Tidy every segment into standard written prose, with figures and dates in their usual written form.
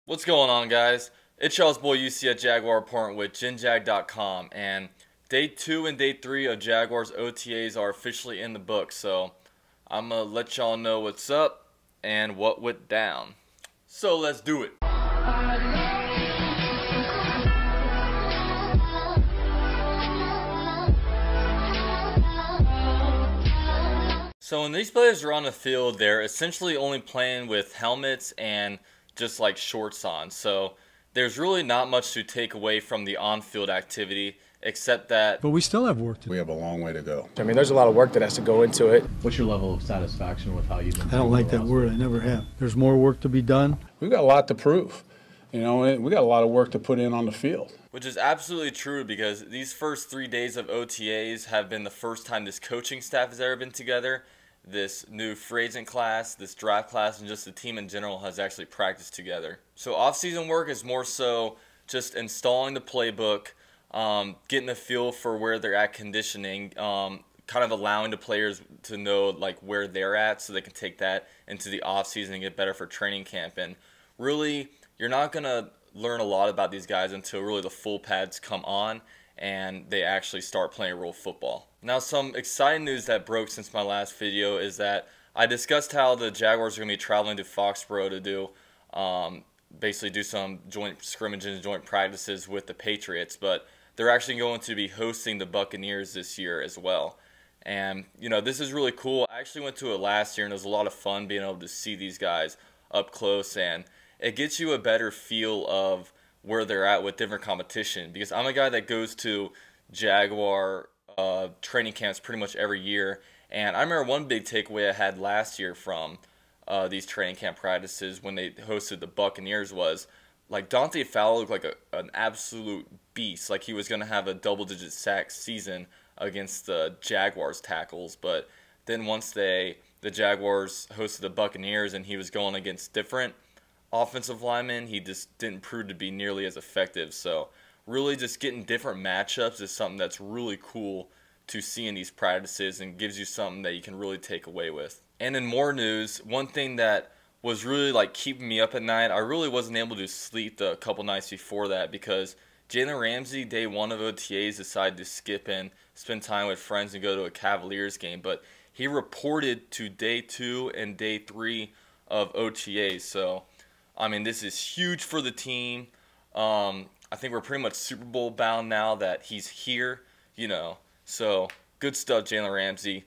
What's going on, guys? It's y'all's boy UCF Jaguar reporting with GenJag.com, and day 2 and day 3 of Jaguars OTAs are officially in the book, so I'm going to let y'all know what's up and what went down. So let's do it. So when these players are on the field, they're essentially only playing with helmets and just like shorts on. So there's really not much to take away from the on-field activity, except that... But we still have work to do. We have a long way to go. I mean, there's a lot of work that has to go into it. What's your level of satisfaction with how you've been? I don't like that word. I never have. There's more work to be done. We've got a lot to prove. You know, we got a lot of work to put in on the field. Which is absolutely true, because these first 3 days of OTAs have been the first time this coaching staff has ever been together. This new free agent class, this draft class, and just the team in general has actually practiced together. So off-season work is more so just installing the playbook, getting a feel for where they're at conditioning, kind of allowing the players to know like where they're at so they can take that into the off-season and get better for training camp. And really, you're not going to learn a lot about these guys until really the full pads come on and they actually start playing real football. Now, some exciting news that broke since my last video is that I discussed how the Jaguars are going to be traveling to Foxborough to do basically do some joint scrimmages and joint practices with the Patriots, but they're actually going to be hosting the Buccaneers this year as well. And, you know, this is really cool. I actually went to it last year, and it was a lot of fun being able to see these guys up close, and it gets you a better feel of where they're at with different competition, because I'm a guy that goes to Jaguar training camps pretty much every year, and I remember one big takeaway I had last year from these training camp practices when they hosted the Buccaneers was, like, Dante Fowler looked like an absolute beast, like he was going to have a double-digit sack season against the Jaguars tackles. But then once the Jaguars hosted the Buccaneers and he was going against different offensive linemen, he just didn't prove to be nearly as effective. So really just getting different matchups is something that's really cool to see in these practices and gives you something that you can really take away with. And in more news, one thing that was really like keeping me up at night, I really wasn't able to sleep the couple nights before that, because Jalen Ramsey, day 1 of OTAs, decided to skip and spend time with friends and go to a Cavaliers game, but he reported to day 2 and day 3 of OTAs. So I mean, this is huge for the team. I think we're pretty much Super Bowl bound now that he's here, you know. So good stuff, Jalen Ramsey.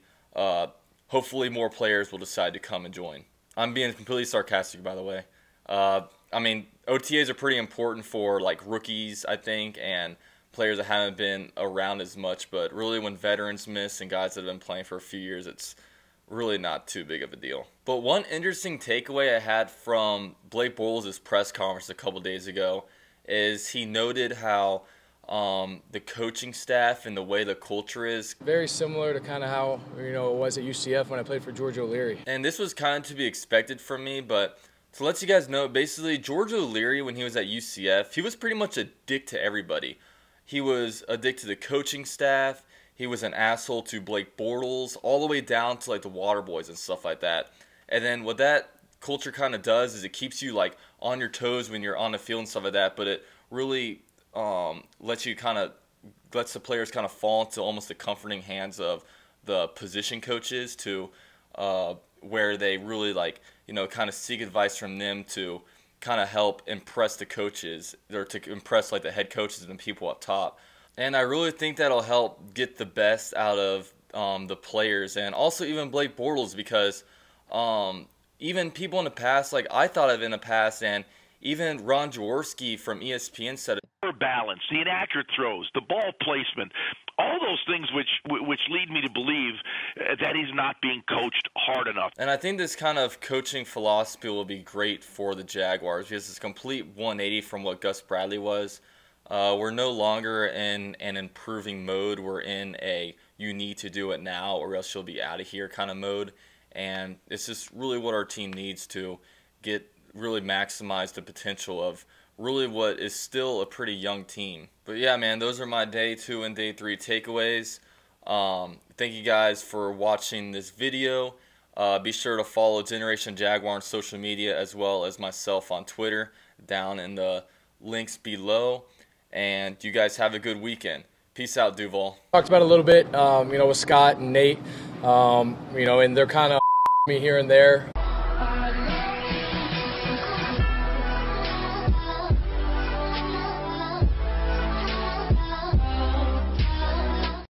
Hopefully more players will decide to come and join. I'm being completely sarcastic, by the way. I mean, OTAs are pretty important for like rookies, I think, and players that haven't been around as much. But really, when veterans miss and guys that have been playing for a few years, it's really not too big of a deal. But one interesting takeaway I had from Blake Bortles' press conference a couple days ago is he noted how the coaching staff and the way the culture is Very similar to kind of how, you know, it was at UCF when I played for George O'Leary. And this was kind of to be expected from me, but to let you guys know, basically George O'Leary, when he was at UCF, he was pretty much a dick to everybody. He was a dick to the coaching staff. He was an asshole to Blake Bortles, all the way down to like the water boys and stuff like that. And then what that culture kind of does is it keeps you like on your toes when you're on the field and stuff like that, but it really lets the players kind of fall into almost the comforting hands of the position coaches to where they really like, you know, kind of seek advice from them to kind of help impress the coaches, or to impress like the head coaches and the people up top. And I really think that'll help get the best out of the players, and also even Blake Bortles, because even people in the past, like I thought of in the past, and even Ron Jaworski from ESPN said it. Balance, the inaccurate throws, the ball placement, all those things which lead me to believe that he's not being coached hard enough. And I think this kind of coaching philosophy will be great for the Jaguars, because it's a complete 180 from what Gus Bradley was. We're no longer in an improving mode. We're in a you need to do it now or else you'll be out of here kind of mode. And it's just really what our team needs to really maximize the potential of really what is still a pretty young team. But yeah, man, those are my day 2 and day 3 takeaways. Thank you guys for watching this video. Be sure to follow Generation Jaguar on social media as well as myself on Twitter down in the links below. And you guys have a good weekend. Peace out, Duval. Talked about it a little bit, with Scott and Nate, and they're kind of me here and there.